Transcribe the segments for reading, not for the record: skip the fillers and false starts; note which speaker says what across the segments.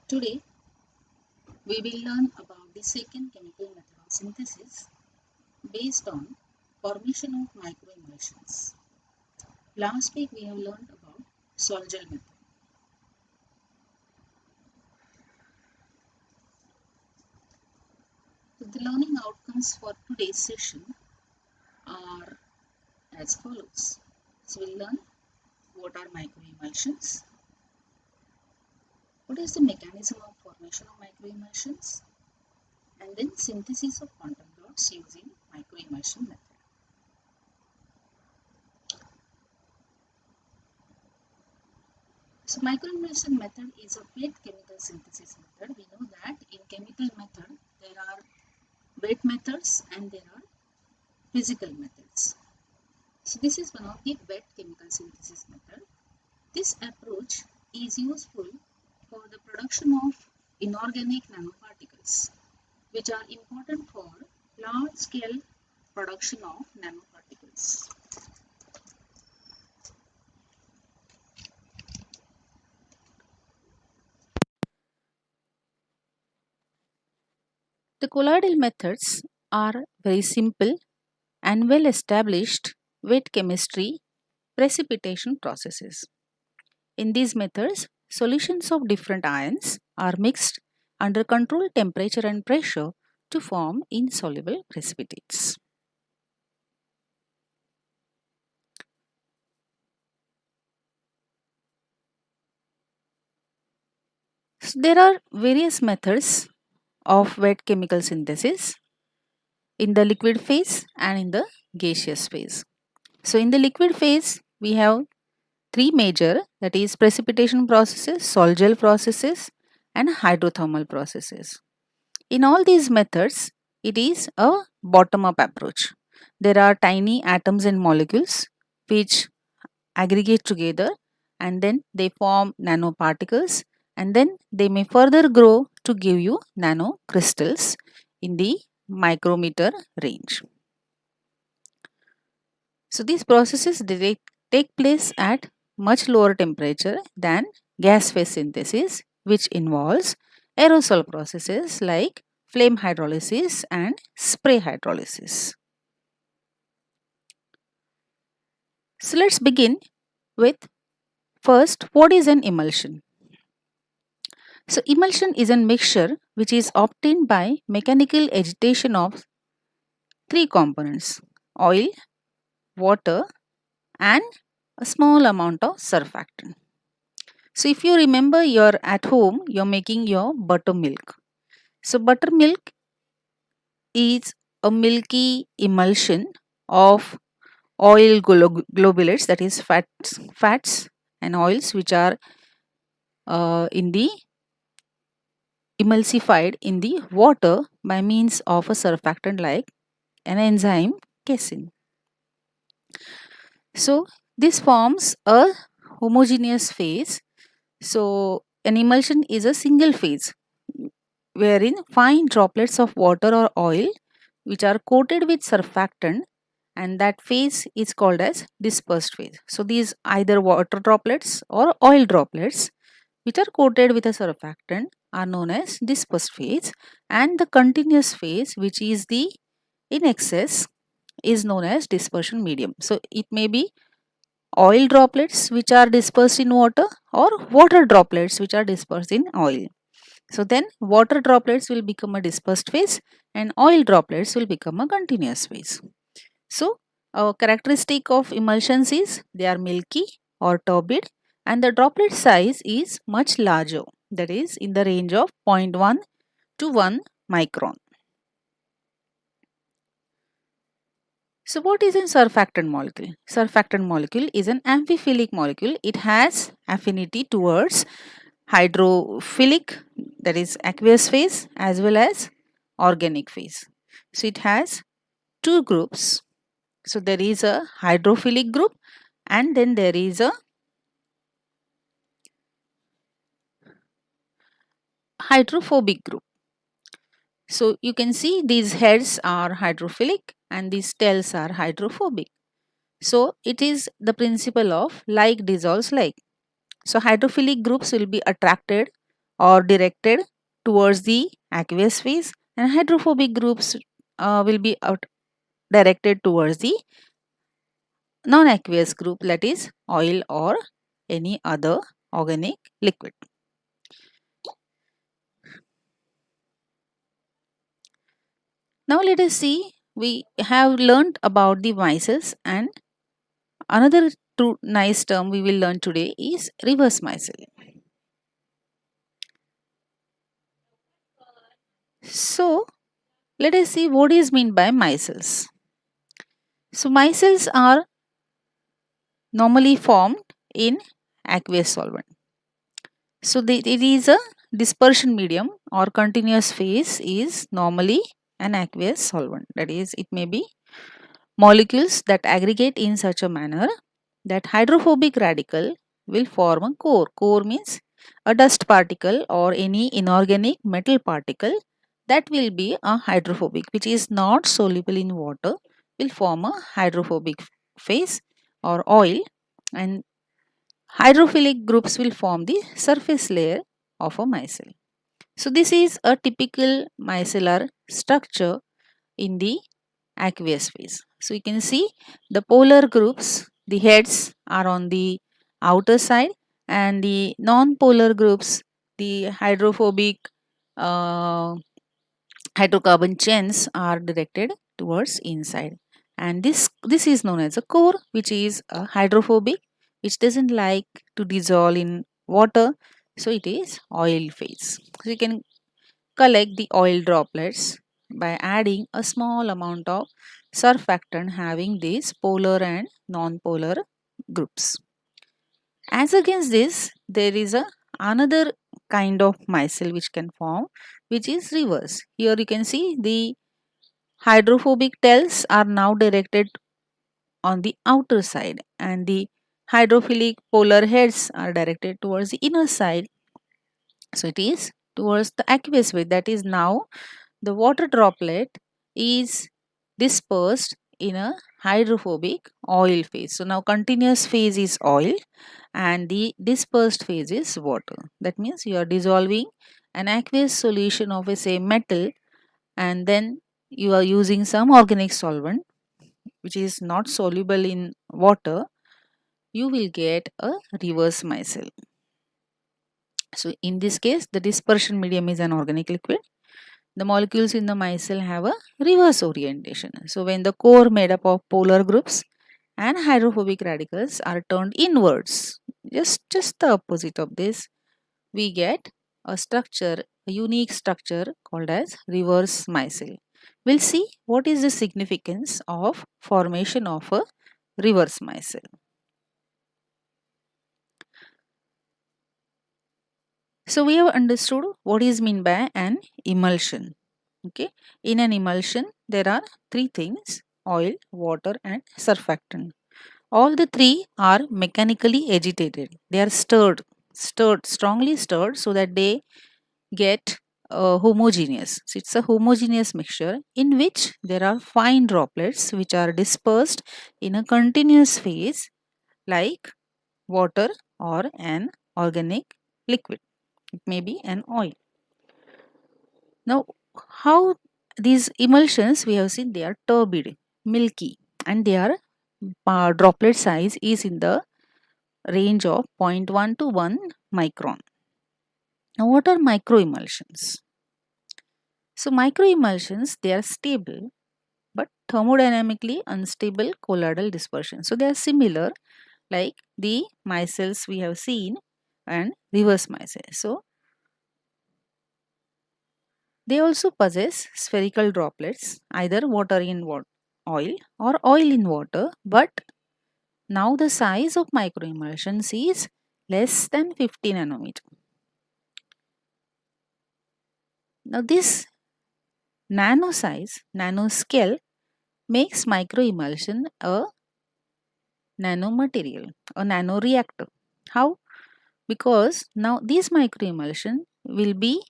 Speaker 1: Today, we will learn about the second chemical method of synthesis based on formation of microemulsions. Last week, we have learned about Sol-Gel method. So the learning outcomes for today's session are as follows. So we'll learn what are microemulsions, what is the mechanism of formation of microemulsions, and then synthesis of quantum dots using microemulsion method. So microemulsion method is a wet chemical synthesis method. We know that in chemical method there are wet methods and there are physical methods. So this is one of the wet chemical synthesis method. This approach is useful for the production of inorganic nanoparticles, which are important for large scale production of nanoparticles. The colloidal methods are very simple and well established wet chemistry precipitation processes. In these methods, solutions of different ions are mixed under controlled temperature and pressure to form insoluble precipitates. So there are various methods of wet chemical synthesis in the liquid phase and in the gaseous phase. So in the liquid phase, we have three major, that is precipitation processes, Sol-Gel processes and hydrothermal processes. In all these methods, it is a bottom-up approach. There are tiny atoms and molecules which aggregate together and then they form nanoparticles and then they may further grow to give you nanocrystals in the micrometer range. So these processes take place at much lower temperature than gas phase synthesis, which involves aerosol processes like flame hydrolysis and spray hydrolysis. So let's begin with first, what is an emulsion? So emulsion is a mixture which is obtained by mechanical agitation of three components: oil, water and a small amount of surfactant. So if you remember, you're at home, you're making your buttermilk. So buttermilk is a milky emulsion of oil globulates, that is fats and oils which are in the emulsified in the water by means of a surfactant like an enzyme casein. So this forms a homogeneous phase. So an emulsion is a single phase wherein fine droplets of water or oil which are coated with surfactant, and that phase is called as dispersed phase. So these either water droplets or oil droplets which are coated with a surfactant are known as dispersed phase, and the continuous phase which is the in excess is known as dispersion medium. So it may be oil droplets which are dispersed in water or water droplets which are dispersed in oil. So then water droplets will become a dispersed phase and oil droplets will become a continuous phase. So a characteristic of emulsions is they are milky or turbid and the droplet size is much larger, that is in the range of 0.1 to 1 micron. So what is a surfactant molecule? Surfactant molecule is an amphiphilic molecule. It has affinity towards hydrophilic, that is aqueous phase, as well as organic phase. So it has two groups. So there is a hydrophilic group and then there is a hydrophobic group. So you can see these heads are hydrophilic and these tails are hydrophobic. So it is the principle of like dissolves like. So hydrophilic groups will be attracted or directed towards the aqueous phase, and hydrophobic groups will be directed towards the non-aqueous group, that is oil or any other organic liquid. Now let us see, we have learned about the micelles, and another nice term we will learn today is reverse micelle. So let us see what is meant by micelles. So micelles are normally formed in aqueous solvent. So it is a dispersion medium or continuous phase is normally an aqueous solvent. That is, it may be molecules that aggregate in such a manner that hydrophobic radical will form a core. Core means a dust particle or any inorganic metal particle that will be a hydrophobic, which is not soluble in water, will form a hydrophobic phase or oil, and hydrophilic groups will form the surface layer of a micelle. So this is a typical micellar structure in the aqueous phase. So you can see the polar groups, the heads are on the outer side, and the non-polar groups, the hydrophobic uh, hydrocarbon chains are directed towards inside. And this is known as a core, which is a hydrophobic, which doesn't like to dissolve in water. So it is oil phase. So you can collect the oil droplets by adding a small amount of surfactant having these polar and non-polar groups. As against this, there is another kind of micelle which can form, which is reverse. Here you can see the hydrophobic tails are now directed on the outer side, and the hydrophilic polar heads are directed towards the inner side. So it is towards the aqueous phase. That is, now the water droplet is dispersed in a hydrophobic oil phase. So now continuous phase is oil and the dispersed phase is water. That means you are dissolving an aqueous solution of a same metal, and then you are using some organic solvent which is not soluble in water. You will get a reverse micelle. So in this case, the dispersion medium is an organic liquid. The molecules in the micelle have a reverse orientation. So when the core made up of polar groups and hydrophobic radicals are turned inwards, just the opposite of this, we get a structure, a unique structure called as reverse micelle. We'll see what is the significance of formation of a reverse micelle. So we have understood what is meant by an emulsion. Okay, in an emulsion there are three things: oil, water, and surfactant. All the three are mechanically agitated. They are strongly stirred so that they get homogeneous. So it's a homogeneous mixture in which there are fine droplets which are dispersed in a continuous phase like water or an organic liquid. It may be an oil. Now, how these emulsions we have seen, they are turbid, milky, and their droplet size is in the range of zero point 0.1 to 1 micron. Now, what are microemulsions? So, microemulsions, they are stable but thermodynamically unstable colloidal dispersion. So, they are similar like the micelles we have seen and reverse micelles. So, they also possess spherical droplets, either water in oil or oil in water, but now the size of microemulsions is less than 50 nanometer. Now this nano size, nanoscale makes microemulsion a nanomaterial, a nanoreactor. How? Because now this microemulsion will be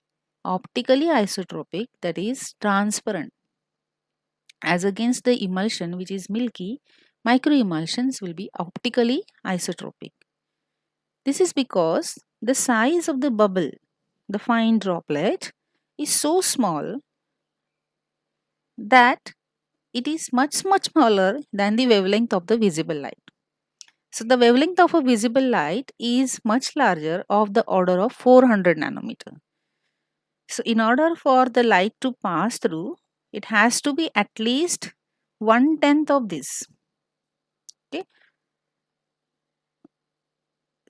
Speaker 1: optically isotropic, that is transparent. As against the emulsion which is milky, microemulsions will be optically isotropic. This is because the size of the bubble the fine droplet, is so small that it is much smaller than the wavelength of the visible light. So the wavelength of a visible light is much larger, of the order of 400 nanometer. So in order for the light to pass through, it has to be at least 1/10 of this. Okay.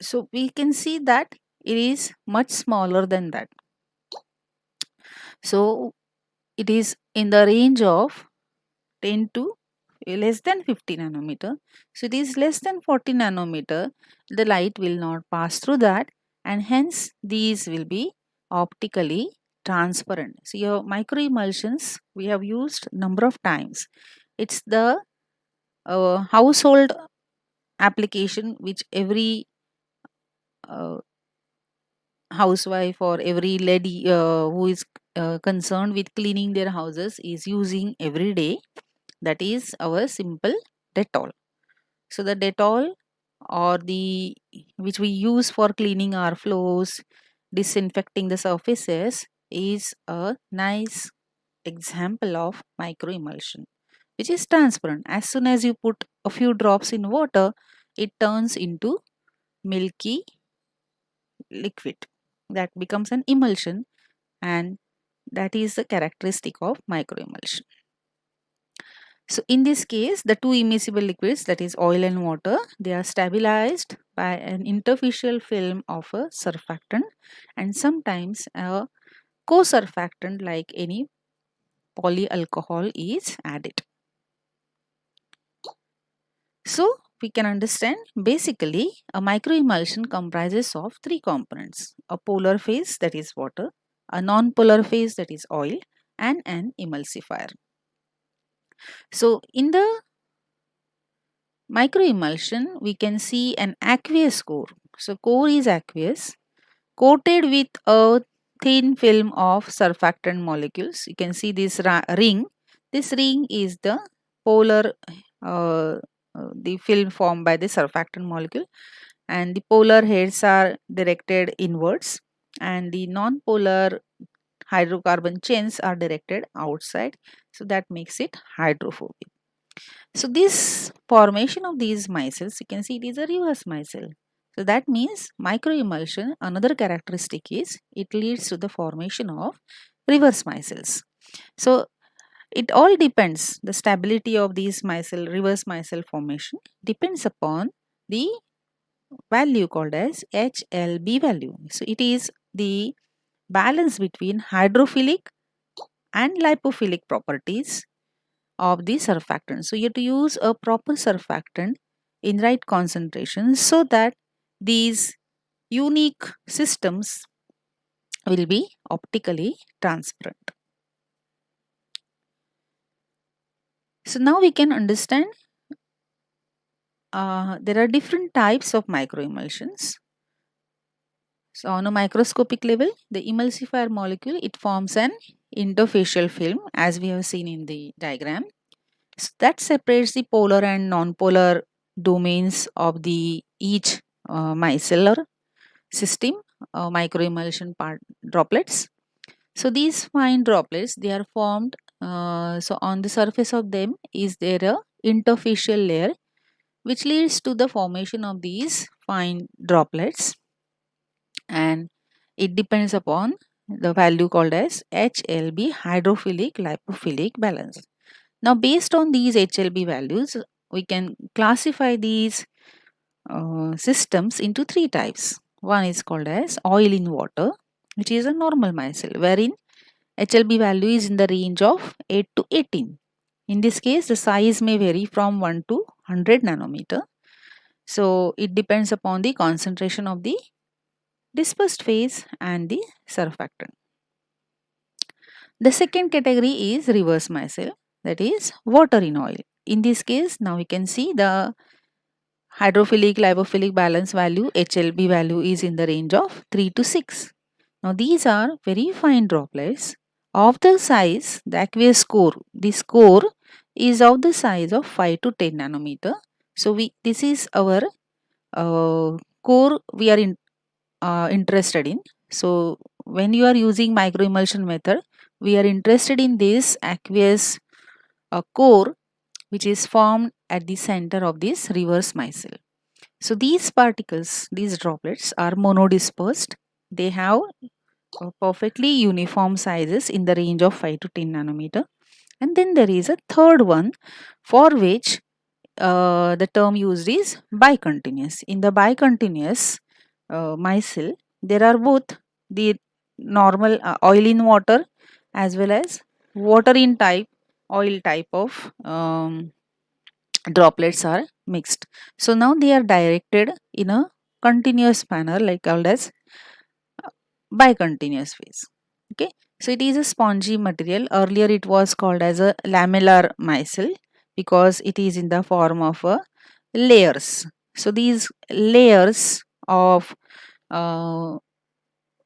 Speaker 1: So we can see that it is much smaller than that. So it is in the range of 10 to less than 50 nanometer. So it is less than 40 nanometer. The light will not pass through that, and hence these will be optically transparent. So your micro emulsions we have used number of times. It's the household application which every uh, housewife or every lady who is concerned with cleaning their houses is using every day. That is our simple Dettol. So the Dettol, or the which we use for cleaning our floors, disinfecting the surfaces, is a nice example of micro emulsion, which is transparent. As soon as you put a few drops in water, it turns into milky liquid that becomes an emulsion, and that is the characteristic of microemulsion. So in this case, the two immiscible liquids, that is oil and water, they are stabilized by an interfacial film of a surfactant and sometimes a co-surfactant like any polyalcohol is added. So we can understand basically a microemulsion comprises of three components: a polar phase, that is water, a non-polar phase, that is oil, and an emulsifier. So in the microemulsion, we can see an aqueous core. So core is aqueous, coated with a thin film of surfactant molecules. You can see this ring. This ring is the polar, the film formed by the surfactant molecule, and the polar heads are directed inwards, and the non-polar hydrocarbon chains are directed outside. So that makes it hydrophobic. So this formation of these micelles, you can see it is a reverse micelle. So that means microemulsion, another characteristic is it leads to the formation of reverse micelles. So it all depends, the stability of these micelle, reverse micelle formation depends upon the value called as HLB value. So it is the balance between hydrophilic and lipophilic properties of the surfactant. So you have to use a proper surfactant in right concentration so that these unique systems will be optically transparent. So now we can understand there are different types of microemulsions. So on a microscopic level, the emulsifier molecule, it forms an interfacial film as we have seen in the diagram. So that separates the polar and non-polar domains of the each micellar system, microemulsion part droplets. So these fine droplets, they are formed. So on the surface of them is there a interfacial layer which leads to the formation of these fine droplets, and it depends upon the value called as HLB, hydrophilic lipophilic balance. Now based on these HLB values, we can classify these systems into three types. One is called as oil in water, which is a normal micelle, wherein HLB value is in the range of 8 to 18. In this case, the size may vary from 1 to 100 nanometer. So it depends upon the concentration of the dispersed phase and the surfactant. The second category is reverse micelle, that is water in oil. In this case, now we can see the hydrophilic lipophilic balance value, HLB value, is in the range of 3 to 6. Now these are very fine droplets of the size, the aqueous core. This core is of the size of 5 to 10 nanometer. So this is our core we are interested in. So when you are using microemulsion method, we are interested in this aqueous core which is formed at the center of this reverse micelle. So these particles, these droplets are monodispersed. They have perfectly uniform sizes in the range of 5 to 10 nanometer. And then there is a third one for which the term used is bicontinuous. In the bicontinuous micelle, there are both the normal oil in water as well as water in type, oil type of droplets are mixed. So now they are directed in a continuous manner, like called as bicontinuous phase. Okay, so it is a spongy material. Earlier it was called as a lamellar micelle because it is in the form of layers. So these layers of uh,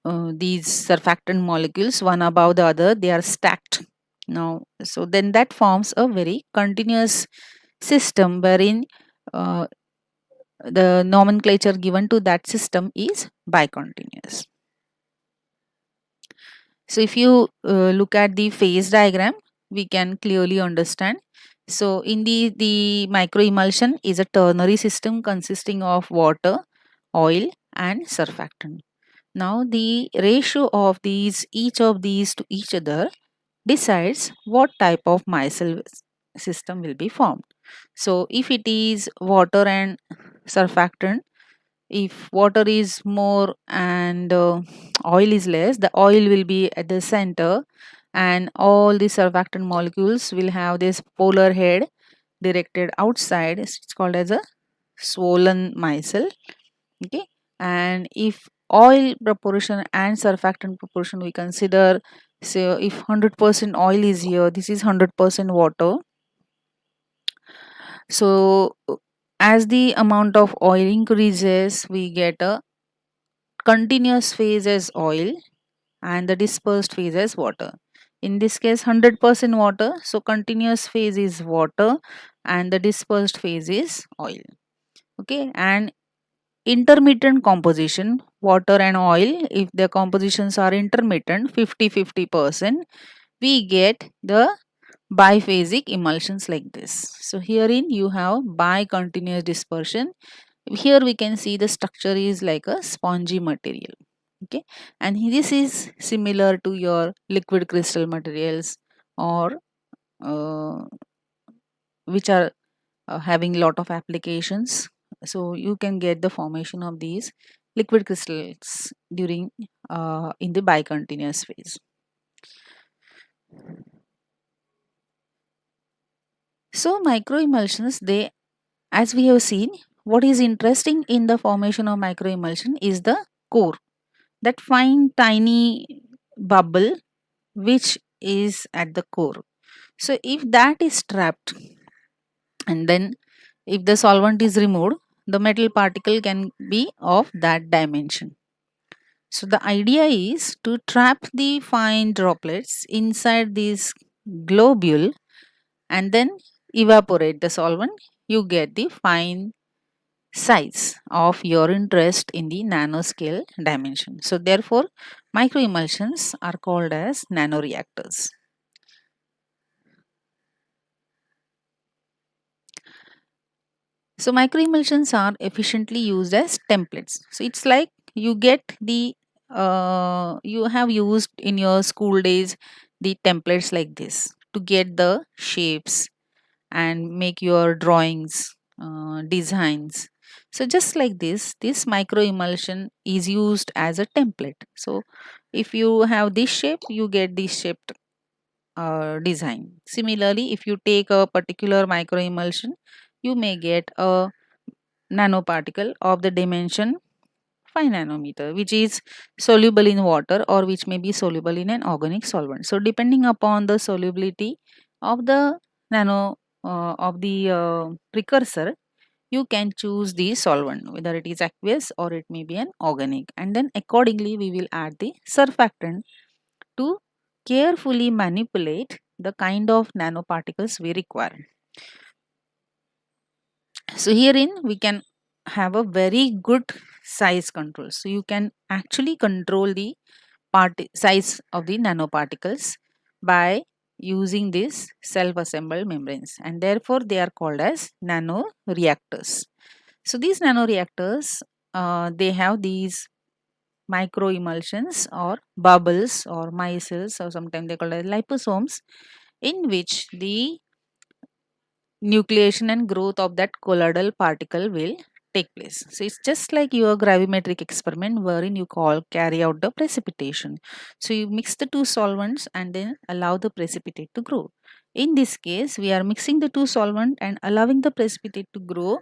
Speaker 1: these surfactant molecules, one above the other, they are stacked. Now, so then that forms a very continuous system wherein uh, the nomenclature given to that system is bicontinuous. So if you look at the phase diagram, we can clearly understand. So in the microemulsion is a ternary system consisting of water, oil and surfactant. Now the ratio of these each of these to each other decides what type of micelle system will be formed. So if it is water and surfactant, if water is more and oil is less, the oil will be at the center and all the surfactant molecules will have this polar head directed outside. It's called as a swollen micelle. Okay, and if oil proportion and surfactant proportion we consider, so if 100% oil is here, this is 100% water. So as the amount of oil increases, we get a continuous phase as oil and the dispersed phase as water. In this case 100% water, so continuous phase is water and the dispersed phase is oil. Okay, and intermittent composition, water and oil, if the compositions are intermittent 50-50%, we get the biphasic emulsions like this. So herein you have bicontinuous dispersion. Here we can see the structure is like a spongy material. Okay, and this is similar to your liquid crystal materials or uh, which are having lot of applications. So you can get the formation of these liquid crystals during in the bicontinuous phase. So microemulsions, they, as we have seen, what is interesting in the formation of microemulsion is the core, that fine tiny bubble which is at the core. So if that is trapped and then if the solvent is removed, the metal particle can be of that dimension. So the idea is to trap the fine droplets inside this globule and then evaporate the solvent. You get the fine size of your interest in the nanoscale dimension. So therefore, microemulsions are called as nanoreactors. So microemulsions are efficiently used as templates. So it's like you get the you have used in your school days the templates like this to get the shapes and make your drawings, designs. So just like this microemulsion is used as a template. So if you have this shape, you get this shaped design. Similarly, if you take a particular microemulsion, you may get a nanoparticle of the dimension 5 nanometer, which is soluble in water or which may be soluble in an organic solvent. So depending upon the solubility of the nano of the precursor, you can choose the solvent, whether it is aqueous or it may be an organic, and then accordingly we will add the surfactant to carefully manipulate the kind of nanoparticles we require. So herein we can have a very good size control. So you can actually control the size of the nanoparticles by using these self-assembled membranes, and therefore they are called as nanoreactors. So these nanoreactors, they have these microemulsions or bubbles or micelles, or sometimes they call it liposomes, in which the nucleation and growth of that colloidal particle will take place. So it's just like your gravimetric experiment wherein you carry out the precipitation. So you mix the two solvents and then allow the precipitate to grow. In this case, we are mixing the two solvent and allowing the precipitate to grow,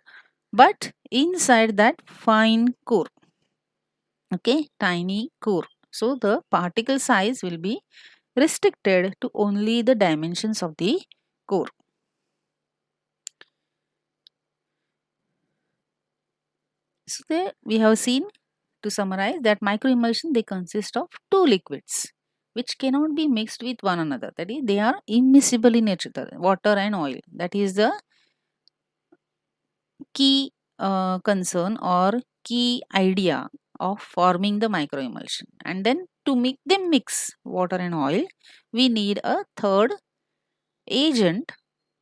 Speaker 1: but inside that fine core, okay, tiny core. So the particle size will be restricted to only the dimensions of the core. So there we have seen, to summarize, that microemulsion, they consist of two liquids which cannot be mixed with one another. That is, they are immiscible in nature, water and oil. That is the key concern or key idea of forming the microemulsion. And then to make them mix water and oil, we need a third agent,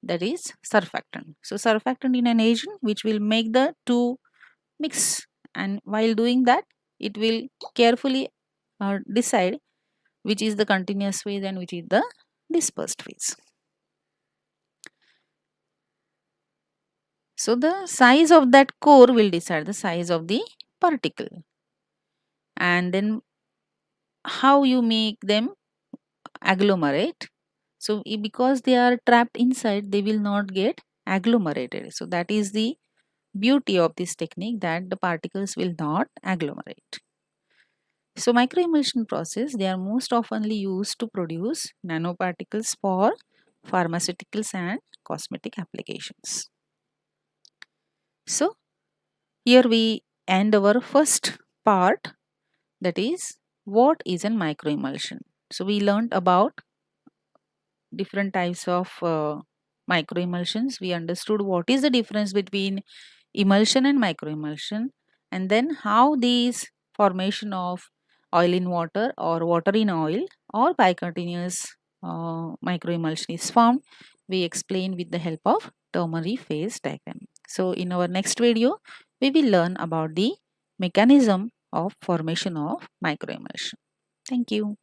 Speaker 1: that is surfactant. So surfactant in an agent which will make the two mix, and while doing that it will carefully decide which is the continuous phase and which is the dispersed phase. So the size of that core will decide the size of the particle, and then how you make them agglomerate. So because they are trapped inside, they will not get agglomerated. So that is the beauty of this technique, that the particles will not agglomerate. So microemulsion process, they are most oftenly used to produce nanoparticles for pharmaceuticals and cosmetic applications. So here we end our first part, that is what is an microemulsion. So we learned about different types of microemulsions. We understood what is the difference between emulsion and microemulsion, and then how these formation of oil in water or water in oil or bicontinuous microemulsion is formed. We explain with the help of ternary phase diagram. So in our next video we will learn about the mechanism of formation of microemulsion. Thank you.